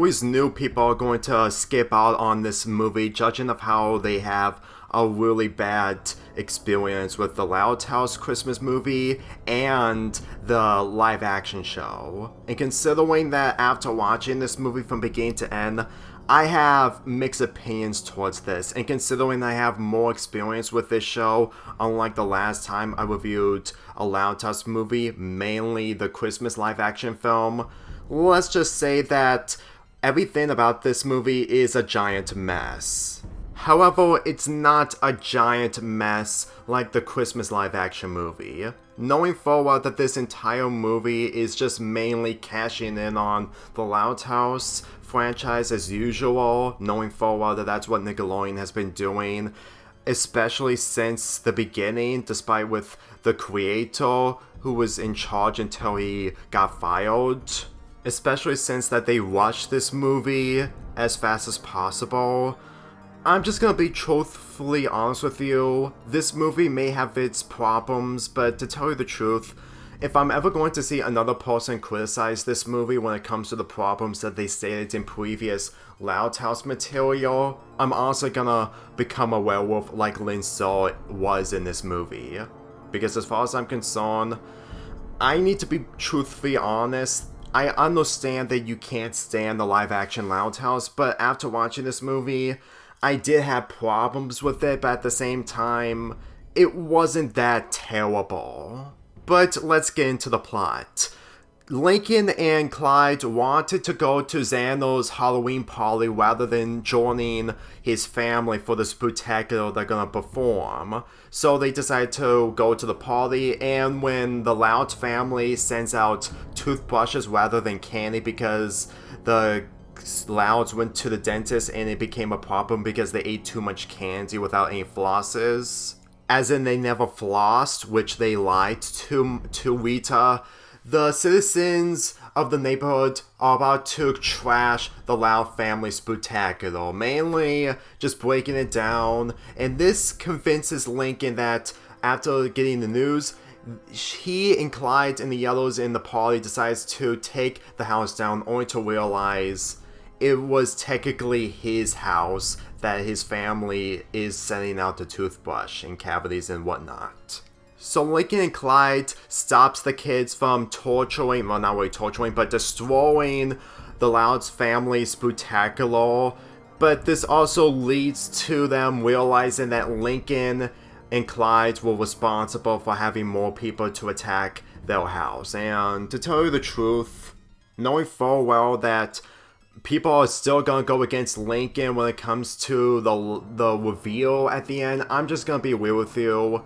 always knew people are going to skip out on this movie, judging of how they have a really bad experience with the Loud House Christmas movie and the live action show. And considering that after watching this movie from beginning to end, I have mixed opinions towards this, and considering I have more experience with this show, unlike the last time I reviewed a Loud House movie, mainly the Christmas live action film, let's just say that everything about this movie is a giant mess. However, it's not a giant mess like the Christmas live-action movie. Knowing full well that this entire movie is just mainly cashing in on the Loud House franchise as usual, knowing full well that that's what Nickelodeon has been doing, especially since the beginning, despite with the creator who was in charge until he got fired. Especially since that they rushed this movie as fast as possible. I'm just gonna be truthfully honest with you, this movie may have its problems, but to tell you the truth, if I'm ever going to see another person criticize this movie when it comes to the problems that they stated in previous Loud House material, I'm also gonna become a werewolf like Lindsay was in this movie. Because as far as I'm concerned, I need to be truthfully honest. I understand that you can't stand the live action Loud House, but after watching this movie, I did have problems with it, but at the same time, it wasn't that terrible. But let's get into the plot. Lincoln and Clyde wanted to go to Xander's Halloween party rather than joining his family for the spectacular they're gonna perform. So they decided to go to the party, and when the Loud family sends out toothbrushes rather than candy because the Louds went to the dentist and it became a problem because they ate too much candy without any flosses. As in they never flossed, which they lied to Rita. The citizens of the neighborhood are about to trash the Loud family spectacular, mainly just breaking it down, and this convinces Lincoln that after getting the news, he and Clyde and the Yellows in the party decides to take the house down, only to realize it was technically his house that his family is sending out the toothbrush and cavities and whatnot. So Lincoln and Clyde stops the kids from torturing, well not really torturing, but destroying the Loud's family spectacular. But this also leads to them realizing that Lincoln and Clyde were responsible for having more people to attack their house. And to tell you the truth, knowing full well that people are still gonna go against Lincoln when it comes to the reveal at the end, I'm just gonna be real with you.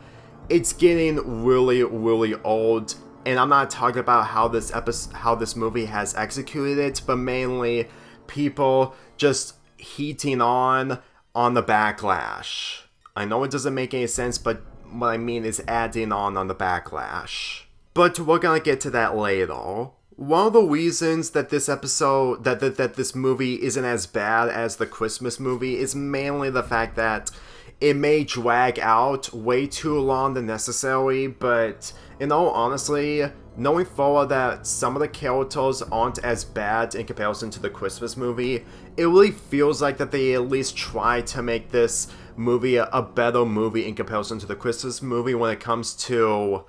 It's getting really, really old, and I'm not talking about how this movie has executed it, but mainly people just heating on the backlash. I know it doesn't make any sense, but what I mean is adding on the backlash. But we're gonna get to that later. One of the reasons that this episode, that this movie isn't as bad as the Christmas movie is mainly the fact that it may drag out way too long than necessary, but in all honesty, knowing forward that some of the characters aren't as bad in comparison to the Christmas movie, it really feels like that they at least try to make this movie a better movie in comparison to the Christmas movie when it comes to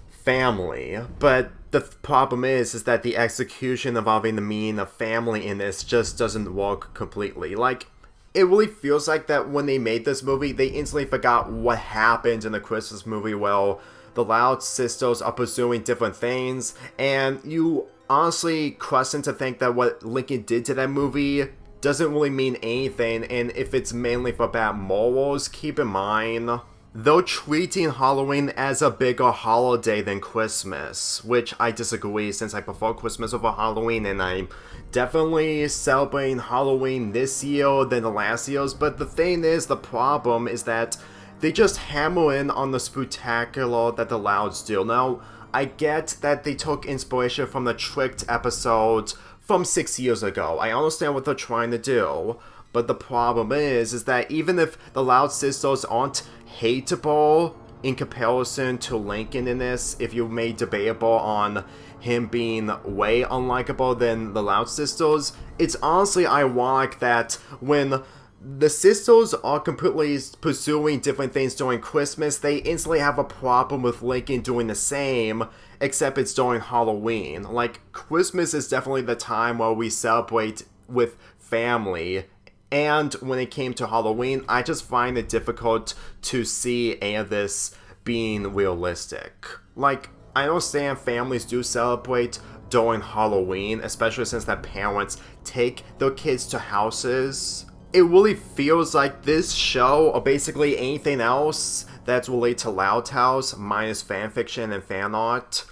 family. But the problem is that the execution involving the meaning of family in this just doesn't work completely. Like, it really feels like that when they made this movie, they instantly forgot what happened in the Christmas movie. Well, the Loud sisters are pursuing different things, and you honestly question to think that what Lincoln did to that movie doesn't really mean anything, and if it's mainly for bad morals, keep in mind, they're treating Halloween as a bigger holiday than Christmas, which I disagree since I prefer Christmas over Halloween, and I'm definitely celebrating Halloween this year than the last year's. But the thing is, the problem is that they just hammer in on the spectacular that the Louds do. Now, I get that they took inspiration from the Tricked episode from 6 years ago. I understand what they're trying to do. But the problem is that even if the Loud sisters aren't hateable, in comparison to Lincoln in this, if you made debatable on him being way unlikable than the Loud Sisters, it's honestly ironic that when the sisters are completely pursuing different things during Christmas, they instantly have a problem with Lincoln doing the same, except it's during Halloween. Like, Christmas is definitely the time where we celebrate with family, and when it came to Halloween, I just find it difficult to see any of this being realistic. Like, I understand families do celebrate during Halloween, especially since that parents take their kids to houses. It really feels like this show, or basically anything else that's related to Loud House, minus fanfiction and fan art,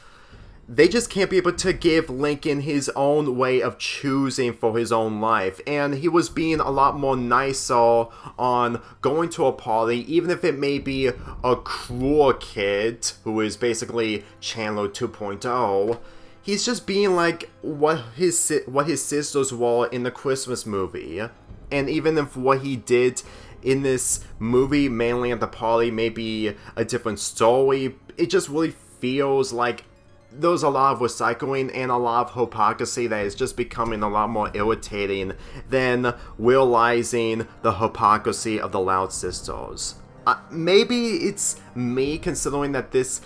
they just can't be able to give Lincoln his own way of choosing for his own life. And he was being a lot more nicer on going to a party, even if it may be a cruel kid who is basically Chandler 2.0. He's just being like what his sisters were in the Christmas movie. And even if what he did in this movie, mainly at the party, may be a different story, it just really feels like there's a lot of recycling and a lot of hypocrisy that is just becoming a lot more irritating than realizing the hypocrisy of the Loud Sisters. Maybe it's me considering that this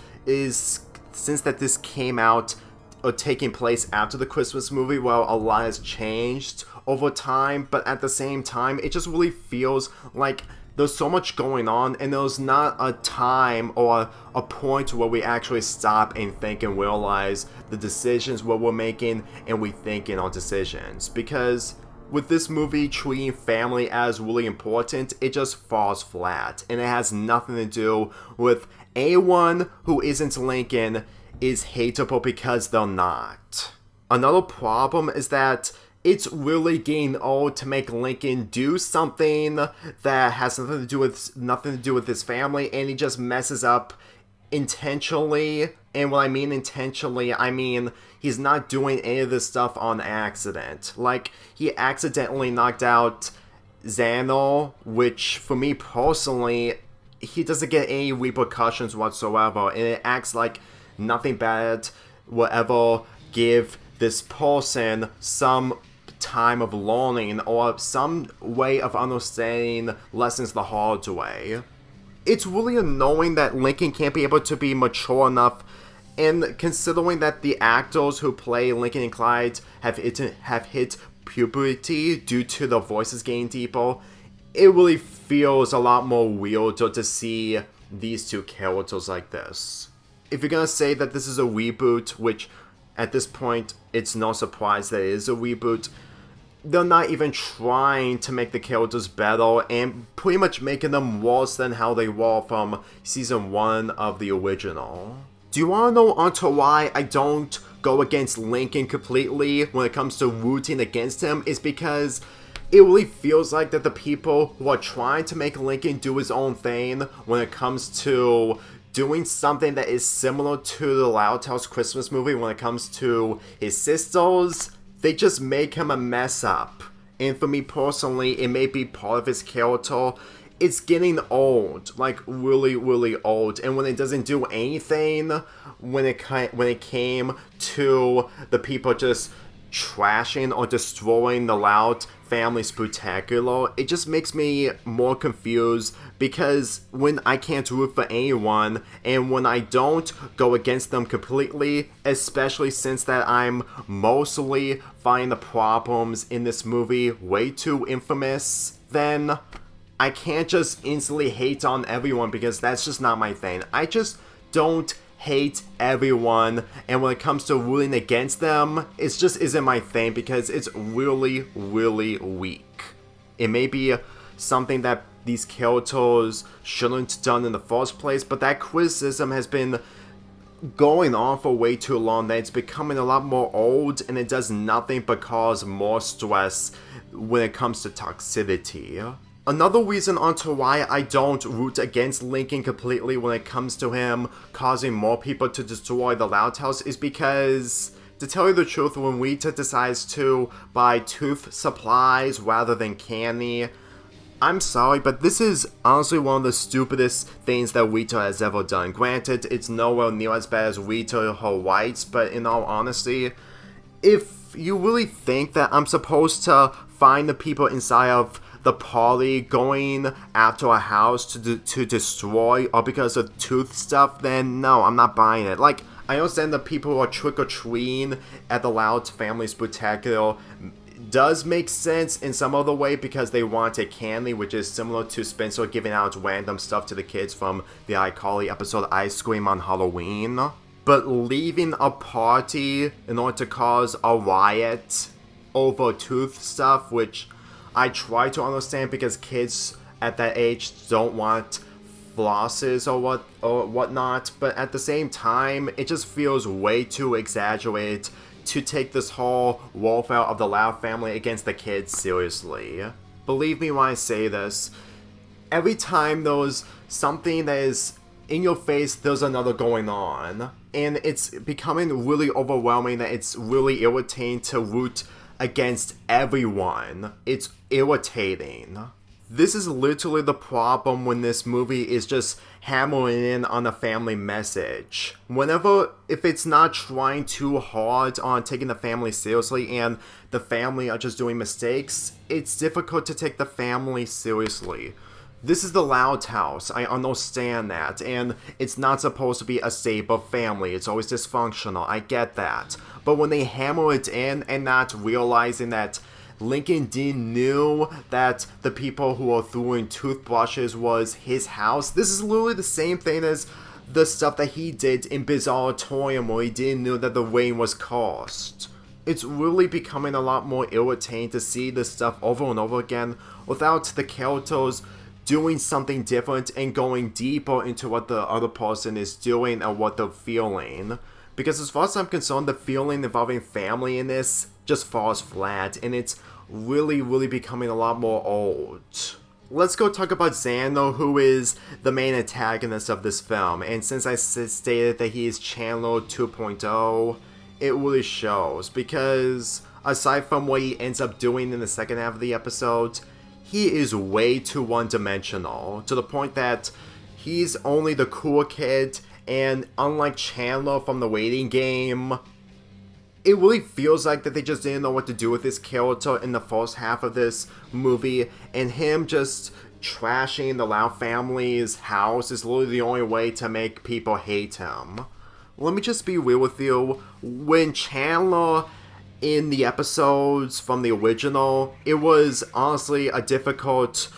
came out or taking place after the Christmas movie, where a lot has changed over time, but at the same time, it just really feels like there's so much going on, and there's not a time or a point where we actually stop and think and realize the decisions what we're making and we think in our decisions. Because with this movie treating family as really important, it just falls flat, and it has nothing to do with anyone who isn't Lincoln is hateable because they're not. Another problem is that it's really getting old to make Lincoln do something that has nothing to do with his family, and he just messes up intentionally. And when I mean intentionally, I mean he's not doing any of this stuff on accident. Like, he accidentally knocked out Xanel, which for me personally, he doesn't get any repercussions whatsoever, and it acts like nothing bad will ever give this person some time of learning or some way of understanding lessons the hard way. It's really annoying that Lincoln can't be able to be mature enough, and considering that the actors who play Lincoln and Clyde have hit puberty due to their voices getting deeper, it really feels a lot more weirder to see these two characters like this. If you're gonna say that this is a reboot, which at this point it's no surprise that it is a reboot, they're not even trying to make the characters better and pretty much making them worse than how they were from season 1 of the original. Do you want to know onto why I don't go against Lincoln completely when it comes to rooting against him? Is because it really feels like that the people who are trying to make Lincoln do his own thing when it comes to doing something that is similar to the Loud House Christmas movie when it comes to his sisters, they just make him a mess up. And for me personally, it may be part of his character. It's getting old, like really, really old. And when it doesn't do anything, when it came to the people just trashing or destroying the Loud family spectacular, it just makes me more confused, because when I can't root for anyone and when I don't go against them completely, especially since that I'm mostly finding the problems in this movie way too infamous, then I can't just instantly hate on everyone, because that's just not my thing. I just don't hate everyone, and when it comes to rooting against them, it just isn't my thing, because it's really, really weak. It may be something that these characters shouldn't have done in the first place, but that criticism has been going on for way too long that it's becoming a lot more old, and it does nothing but cause more stress when it comes to toxicity. Another reason onto why I don't root against Lincoln completely when it comes to him causing more people to destroy the Loud House is because, to tell you the truth, when Rita decides to buy tooth supplies rather than candy, I'm sorry, but this is honestly one of the stupidest things that Rita has ever done. Granted, it's nowhere near as bad as Rita her whites, but in all honesty, if you really think that I'm supposed to find the people inside of the party going after a house to destroy or because of tooth stuff, then no, I'm not buying it. Like, I understand the people who are trick-or-treating at the Loud Family Spectacular does make sense in some other way because they wanted candy, which is similar to Spencer giving out random stuff to the kids from the iCarly episode Ice Cream on Halloween. But leaving a party in order to cause a riot over tooth stuff, which I try to understand because kids at that age don't want flosses or whatnot, but at the same time, it just feels way too exaggerated to take this whole warfare of the Loud family against the kids seriously. Believe me when I say this, every time there's something that is in your face, there's another going on, and it's becoming really overwhelming that it's really irritating to root against everyone. It's irritating. This is literally the problem when this movie is just hammering in on a family message. If it's not trying too hard on taking the family seriously and the family are just doing mistakes, it's difficult to take the family seriously. This is the Loud house, I understand that, and it's not supposed to be a stable family, it's always dysfunctional, I get that. But when they hammer it in and not realizing that Lincoln Dean knew that the people who were throwing toothbrushes was his house, this is literally the same thing as the stuff that he did in Bizarratorium where he didn't know that the rain was cursed. It's really becoming a lot more irritating to see this stuff over and over again without the characters doing something different and going deeper into what the other person is doing and what they're feeling. Because as far as I'm concerned, the feeling involving family in this just falls flat, and it's really becoming a lot more old. Let's go talk about Xander, who is the main antagonist of this film, and since I stated that he is Chandler 2.0, it really shows, because aside from what he ends up doing in the second half of the episode, he is way too one-dimensional, to the point that he's only the cool kid, and unlike Chandler from the Waiting Game, it really feels like that they just didn't know what to do with this character in the first half of this movie, and him just trashing the Loud family's house is literally the only way to make people hate him. Let me just be real with you, when Chandler in the episodes from the original, it was honestly a difficult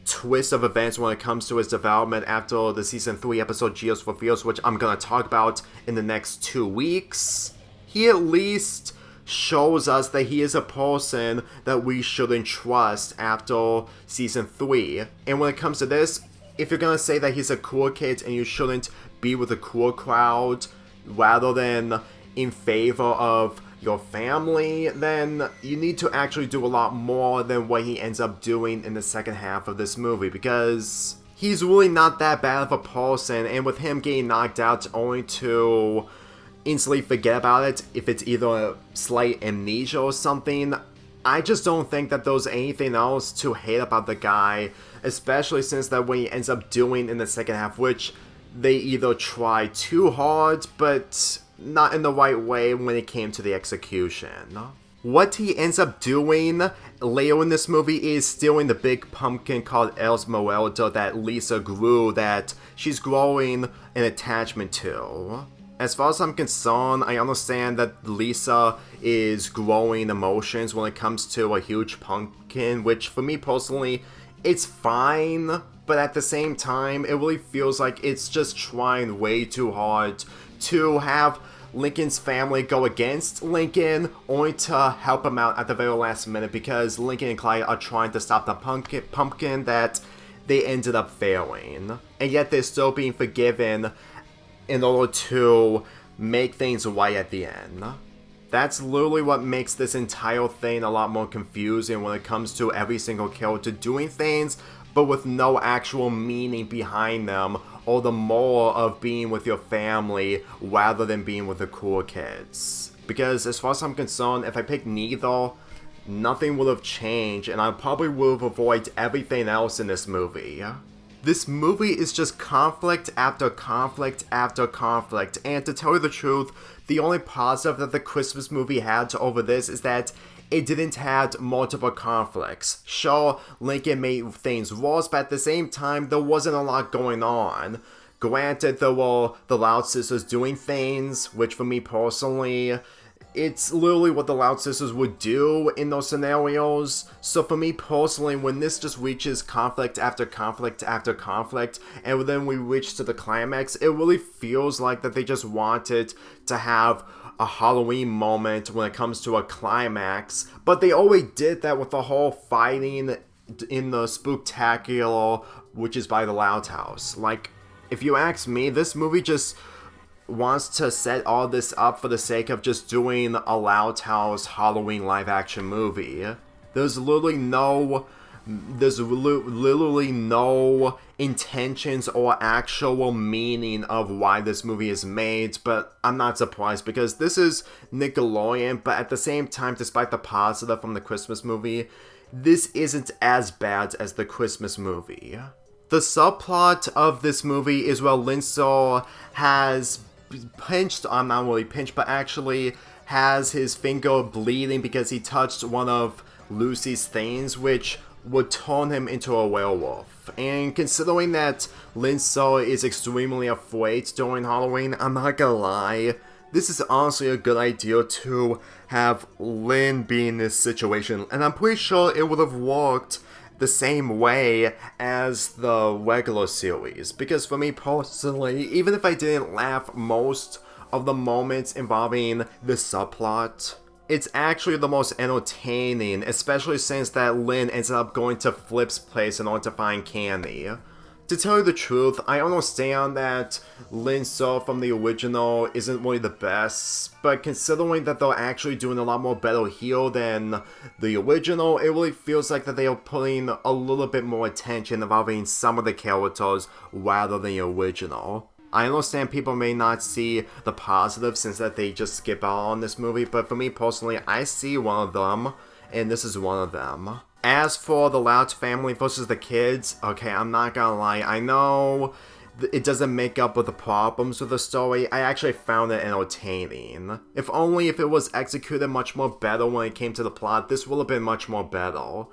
twist of events when it comes to his development after the season 3 episode Gears for Fears, which I'm gonna talk about in the next 2 weeks. He at least shows us that he is a person that we shouldn't trust after season 3. And when it comes to this, if you're gonna say that he's a cool kid and you shouldn't be with a cool crowd rather than in favor of your family, then you need to actually do a lot more than what he ends up doing in the second half of this movie, because he's really not that bad of a person, and with him getting knocked out only to instantly forget about it if it's either a slight amnesia or something, I just don't think that there's anything else to hate about the guy, especially since that what he ends up doing in the second half, which they either try too hard, but not in the right way when it came to the execution. What he ends up doing later in this movie is stealing the big pumpkin called Esmeralda that Lisa grew, that she's growing an attachment to. As far as I'm concerned, I understand that Lisa is growing emotions when it comes to a huge pumpkin, which for me personally, it's fine, but at the same time, it really feels like it's just trying way too hard to have Lincoln's family go against Lincoln, only to help him out at the very last minute because Lincoln and Clyde are trying to stop the pumpkin that they ended up failing. And yet they're still being forgiven in order to make things right at the end. That's literally what makes this entire thing a lot more confusing when it comes to every single character doing things, but with no actual meaning behind them, or the moral of being with your family rather than being with the cool kids. Because as far as I'm concerned, if I pick neither, nothing would have changed, and I probably would have avoided everything else in this movie. This movie is just conflict after conflict after conflict, and to tell you the truth, the only positive that the Christmas movie had over this is that it didn't have multiple conflicts. Sure, Lincoln made things worse, but at the same time, there wasn't a lot going on. Granted, there were the Loud Sisters doing things, which for me personally, it's literally what the Loud Sisters would do in those scenarios. So for me personally, when this just reaches conflict after conflict after conflict, and then we reach to the climax, it really feels like that they just wanted to have a Halloween moment when it comes to a climax. But they already did that with the whole fighting in the Spooktacular, which is by the Loud House. Like, if you ask me, this movie just wants to set all this up for the sake of just doing a Loud House Halloween live action movie. There's literally no intentions or actual meaning of why this movie is made, but I'm not surprised because this is Nickelodeon, but at the same time, despite the positive from the Christmas movie, this isn't as bad as the Christmas movie. The subplot of this movie is where Lindsay has not really pinched, but actually has his finger bleeding because he touched one of Lucy's things, which would turn him into a werewolf. And considering that Lindsay is extremely afraid during Halloween, I'm not gonna lie, this is honestly a good idea to have Lynn be in this situation, and I'm pretty sure it would have worked the same way as the regular series, because for me personally, even if I didn't laugh most of the moments involving the subplot, it's actually the most entertaining, especially since that Lynn ends up going to Flip's place in order to find candy. To tell you the truth, I understand that Lindsay from the original isn't really the best, but considering that they're actually doing a lot more better here than the original, it really feels like that they are putting a little bit more attention involving some of the characters rather than the original. I understand people may not see the positive since that they just skip out on this movie, but for me personally, I see one of them, and this is one of them. As for the Loud family versus the kids, okay, I'm not gonna lie, I know it doesn't make up with the problems with the story. I actually found it entertaining. If only if it was executed much more better when it came to the plot, this would have been much more better.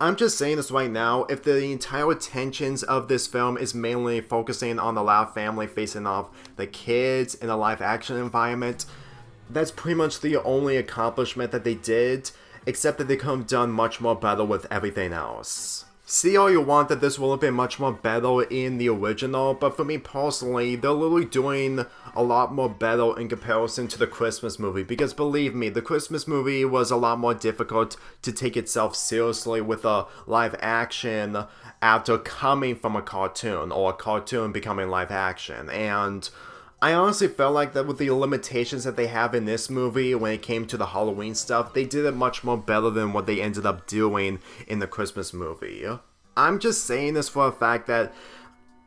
I'm just saying this right now, if the entire attentions of this film is mainly focusing on the Loud family facing off the kids in a live action environment, that's pretty much the only accomplishment that they did, except that they could have done much more better with everything else. See all you want that this will have been much more better in the original, but for me personally, they're literally doing a lot more better in comparison to the Christmas movie, because believe me, the Christmas movie was a lot more difficult to take itself seriously with a live action after coming from a cartoon, or a cartoon becoming live action, and I honestly felt like that with the limitations that they have in this movie when it came to the Halloween stuff, they did it much more better than what they ended up doing in the Christmas movie. I'm just saying this for a fact that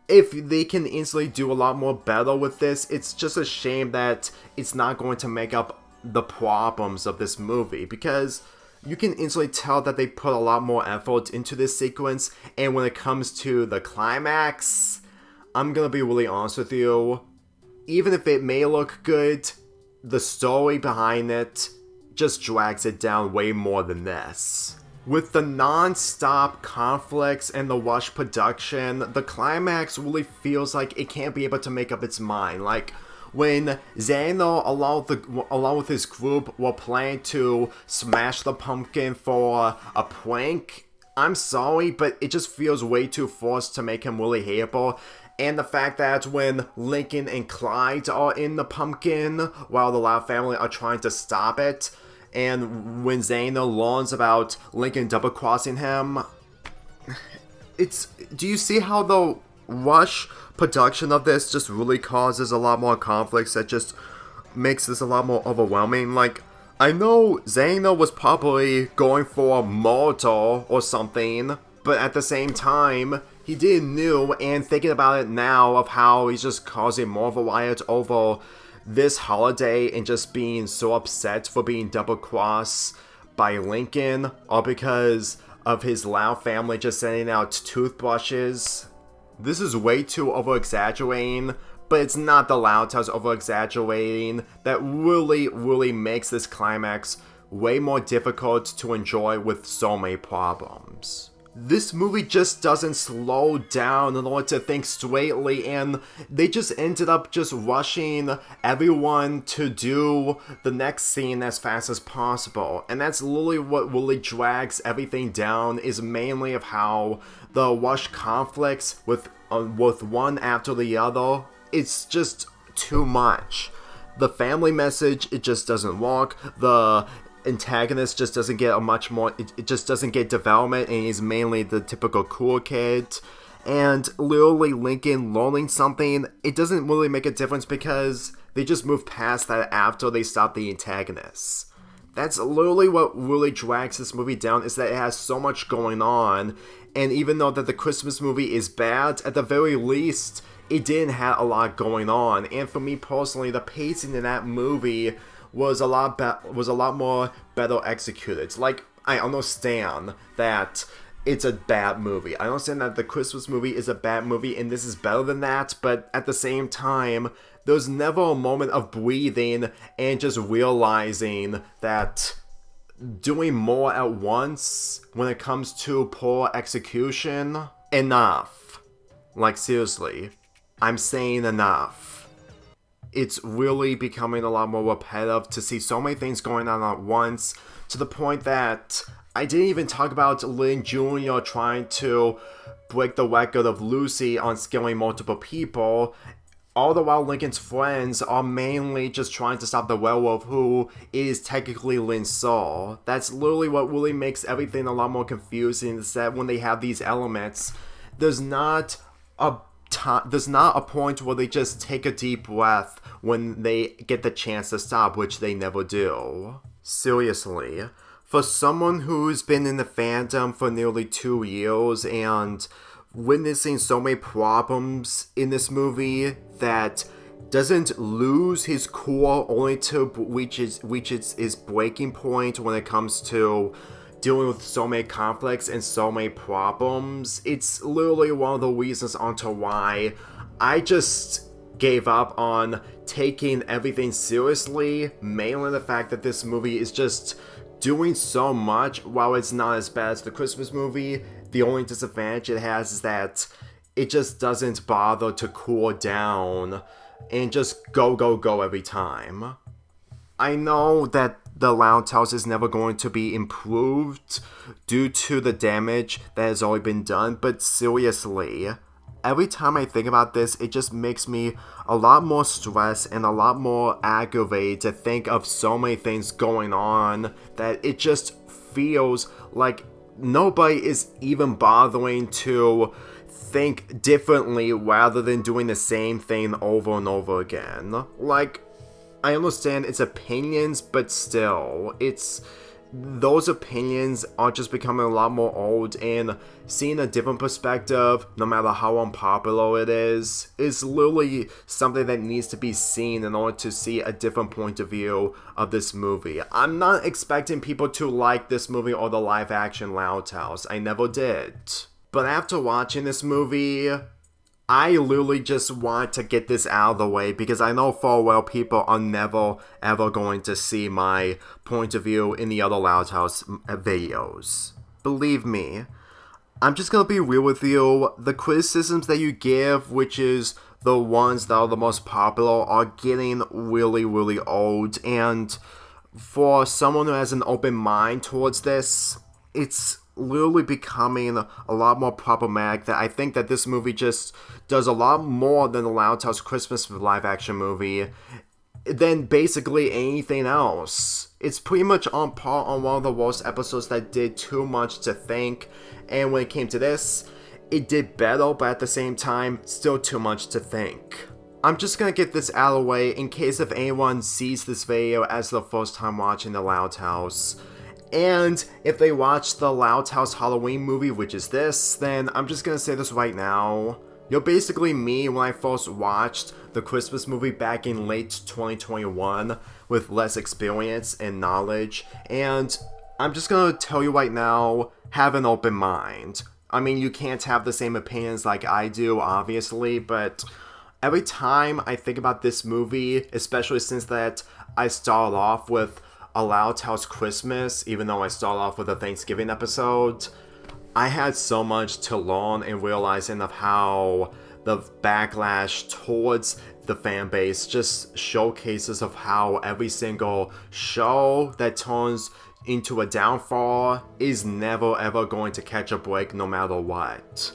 if they can easily do a lot more better with this, it's just a shame that it's not going to make up the problems of this movie, because you can easily tell that they put a lot more effort into this sequence, and when it comes to the climax, I'm gonna be really honest with you, even if it may look good, the story behind it just drags it down way more than this. With the non-stop conflicts and the rush production, the climax really feels like it can't be able to make up its mind. Like, when Zano, along with his group, were planning to smash the pumpkin for a prank, I'm sorry, but it just feels way too forced to make him really hateable. And the fact that when Lincoln and Clyde are in the pumpkin while the Loud family are trying to stop it, and when Zano learns about Lincoln double-crossing him, do you see how the rush production of this just really causes a lot more conflicts that just makes this a lot more overwhelming? Like, I know Zano was probably going for murder or something, but at the same time, he didn't know, and thinking about it now of how he's just causing more of a riot over this holiday and just being so upset for being double-crossed by Lincoln, all because of his loud family just sending out toothbrushes. This is way too over-exaggerating, but it's not the Loud House over-exaggerating that really makes this climax way more difficult to enjoy with so many problems. This movie just doesn't slow down in order to think straightly, and they just ended up just rushing everyone to do the next scene as fast as possible. And that's literally what really drags everything down, is mainly of how the rushed conflicts with one after the other, it's just too much. The family message, it just doesn't work. The Antagonist just doesn't get it just doesn't get development, and he's mainly the typical cool kid. And literally Lincoln learning something, it doesn't really make a difference because they just move past that after they stop the antagonists. That's literally what really drags this movie down, is that it has so much going on, and even though that the Christmas movie is bad, at the very least, it didn't have a lot going on. And for me personally, the pacing in that movie was a lot more better executed. Like, I understand that it's a bad movie. I understand that the Christmas movie is a bad movie and this is better than that, but at the same time, there's never a moment of breathing and just realizing that doing more at once when it comes to poor execution, enough. Like, seriously, I'm saying enough. It's really becoming a lot more repetitive to see so many things going on at once, to the point that I didn't even talk about Lin Jr. trying to break the record of Lucy on killing multiple people, all the while Lincoln's friends are mainly just trying to stop the werewolf, who is technically Lin's soul. That's literally what really makes everything a lot more confusing, is that when they have these elements, there's not a point where they just take a deep breath when they get the chance to stop, which they never do. Seriously, for someone who's been in the fandom for nearly 2 years and witnessing so many problems in this movie that doesn't lose his core only to reach his breaking point when it comes to dealing with so many conflicts and so many problems, it's literally one of the reasons onto why I just gave up on taking everything seriously, mainly the fact that this movie is just doing so much. While it's not as bad as the Christmas movie, the only disadvantage it has is that it just doesn't bother to cool down and just go every time. I know that the Loud House is never going to be improved due to the damage that has already been done, but seriously, every time I think about this, it just makes me a lot more stressed and a lot more aggravated to think of so many things going on that it just feels like nobody is even bothering to think differently rather than doing the same thing over and over again. Like, I understand it's opinions, but still, those opinions are just becoming a lot more old, and seeing a different perspective, no matter how unpopular it is literally something that needs to be seen in order to see a different point of view of this movie. I'm not expecting people to like this movie or the live-action Loud House. I never did. But after watching this movie, I literally just want to get this out of the way, because I know full well people are never ever going to see my point of view in the other Loud House videos. Believe me, I'm just gonna be real with you. The criticisms that you give, which is the ones that are the most popular, are getting really old, and for someone who has an open mind towards this, it's literally becoming a lot more problematic. That I think that this movie just does a lot more than the Loud House Christmas live action movie than basically anything else. It's pretty much on par on one of the worst episodes that did too much to think, and when it came to this, it did better, but at the same time, still too much to think. I'm just gonna get this out of the way in case if anyone sees this video as the first time watching the Loud House. And if they watch the Loud House Halloween movie, which is this, then I'm just gonna say this right now. You're basically me when I first watched the Christmas movie back in late 2021 with less experience and knowledge, and I'm just gonna tell you right now, have an open mind. I mean, you can't have the same opinions like I do, obviously, but every time I think about this movie, especially since that I started off with A Loud House Christmas, even though I started off with a Thanksgiving episode, I had so much to learn in realizing of how the backlash towards the fan base just showcases of how every single show that turns into a downfall is never ever going to catch a break no matter what.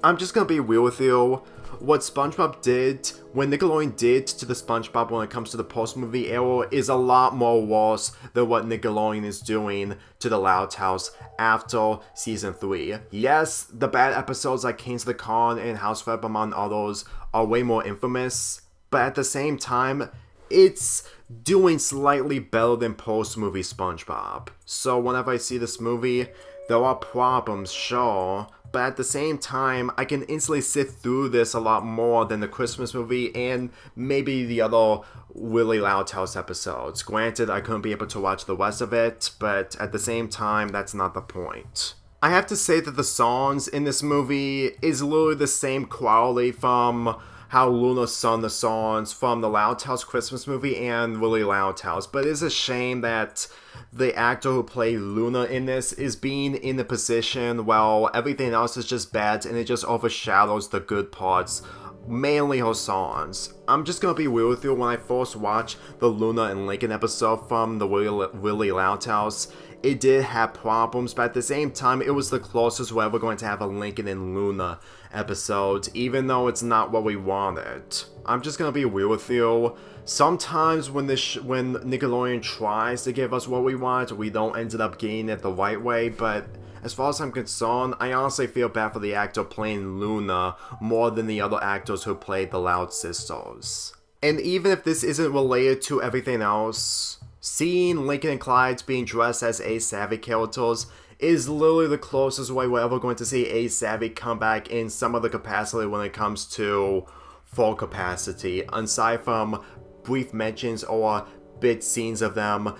I'm just gonna be real with you. What SpongeBob did, when Nickelodeon did to the SpongeBob when it comes to the post-movie era, is a lot more worse than what Nickelodeon is doing to the Loud House after Season 3. Yes, the bad episodes like Kings of the Con and House Flip, among others, are way more infamous, but at the same time, it's doing slightly better than post-movie SpongeBob. So whenever I see this movie, there are problems, sure, but at the same time, I can instantly sit through this a lot more than the Christmas movie and maybe the other Willy Loud House episodes. Granted, I couldn't be able to watch the rest of it, but at the same time, that's not the point. I have to say that the songs in this movie is literally the same quality from how Luna sung the songs from the Loud House Christmas movie and Willy Loud House, but it's a shame that the actor who played Luna in this is being in the position while everything else is just bad and it just overshadows the good parts, mainly her songs. I'm just gonna be real with you, when I first watched the Luna and Lincoln episode from the Willy Loud House, it did have problems, but at the same time, it was the closest we're ever going to have a Lincoln and Luna episode, even though it's not what we wanted. I'm just gonna be real with you. Sometimes when when Nickelodeon tries to give us what we want, we don't end up getting it the right way, but as far as I'm concerned, I honestly feel bad for the actor playing Luna more than the other actors who played the Loud Sisters. And even if this isn't related to everything else, seeing Lincoln and Clyde being dressed as Ace Savvy characters is literally the closest way we're ever going to see Ace Savvy come back in some other capacity when it comes to full capacity, aside from brief mentions or bit scenes of them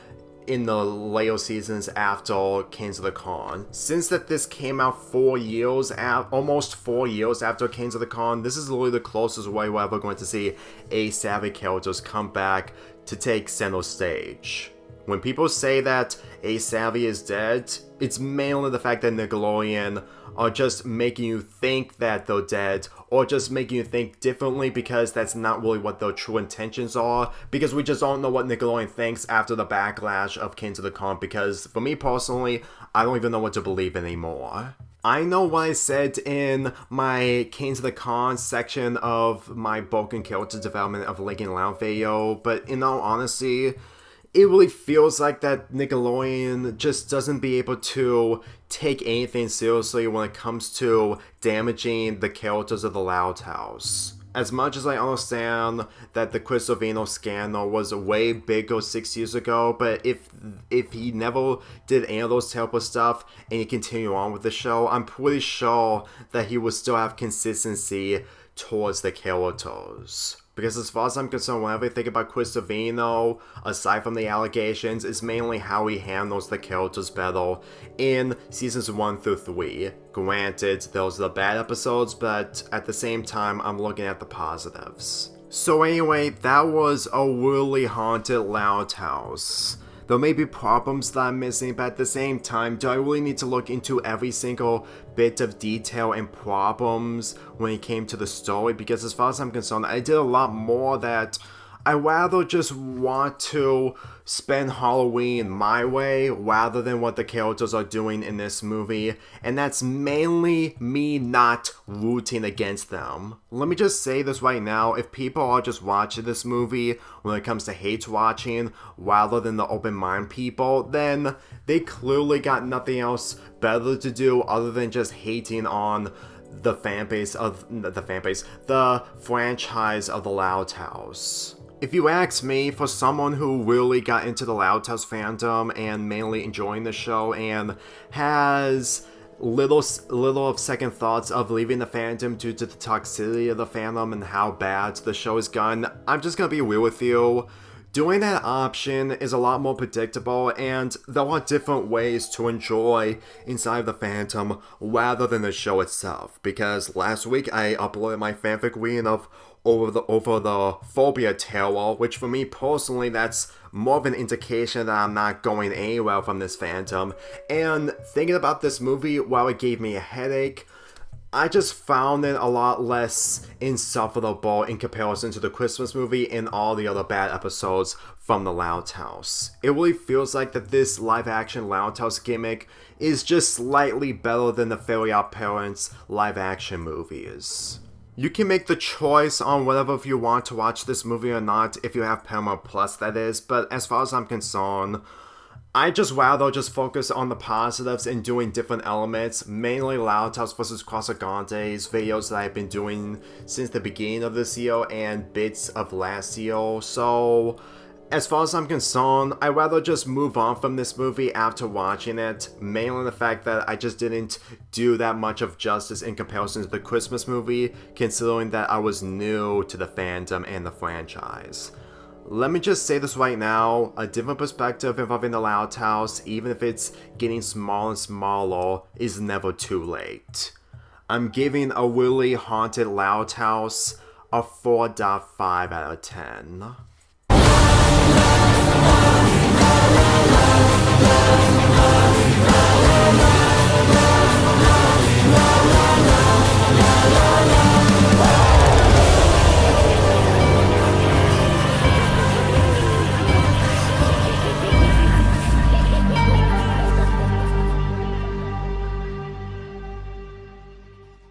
in the later seasons after Kings of the Con. Since that this came out almost 4 years after Kings of the Con, this is literally the closest way we're ever going to see Ace Savvy characters come back to take center stage. When people say that Ace Savvy is dead, it's mainly the fact that Nickelodeon are just making you think that they're dead, or just making you think differently because that's not really what their true intentions are, because we just don't know what Nickelodeon thinks after the backlash of Kings of the Con, because for me personally, I don't even know what to believe anymore. I know what I said in my Kings of the Con section of my broken character development of Lincoln Loud video, but in all honesty, it really feels like that Nickelodeon just doesn't be able to take anything seriously when it comes to damaging the characters of the Loud House. As much as I understand that the Chris Savino scandal was way bigger 6 years ago, but if he never did any of those terrible stuff and he continued on with the show, I'm pretty sure that he would still have consistency towards the characters. Because as far as I'm concerned, whenever I think about Chris Savino, aside from the allegations, it's mainly how he handles the characters better in seasons 1 through 3. Granted, those are the bad episodes, but at the same time, I'm looking at the positives. So anyway, that was a really haunted Loud House. There may be problems that I'm missing, but at the same time, do I really need to look into every single bit of detail and problems when it came to the story? Because as far as I'm concerned, I did a lot more that I rather just want to spend Halloween my way rather than what the characters are doing in this movie, and that's mainly me not rooting against them. Let me just say this right now, if people are just watching this movie when it comes to hate watching rather than the open mind people, then they clearly got nothing else better to do other than just hating on the franchise of the Loud House. If you ask me, for someone who really got into the Loud House fandom and mainly enjoying the show and has little of second thoughts of leaving the fandom due to the toxicity of the fandom and how bad the show has gone, I'm just gonna be real with you. Doing that option is a lot more predictable, and there are different ways to enjoy Inside the Phantom rather than the show itself. Because last week I uploaded my fanfic reading of over the phobia terror, which for me personally, that's more of an indication that I'm not going anywhere from this Phantom. And thinking about this movie, while it gave me a headache, I just found it a lot less insufferable in comparison to the Christmas movie and all the other bad episodes from the Loud House. It really feels like that this live-action Loud House gimmick is just slightly better than the Fairly Odd Parents live-action movies. You can make the choice on whether if you want to watch this movie or not, if you have Paramount Plus, that is, but as far as I'm concerned, I just rather just focus on the positives and doing different elements, mainly Loud House vs. Casagrande videos that I've been doing since the beginning of this year and bits of last year. So, as far as I'm concerned, I'd rather just move on from this movie after watching it, mainly the fact that I just didn't do that much of justice in comparison to the Christmas movie, considering that I was new to the fandom and the franchise. Let me just say this right now, a different perspective involving the Loud House, even if it's getting smaller and smaller, is never too late. I'm giving a really haunted Loud House a 4.5 out of 10.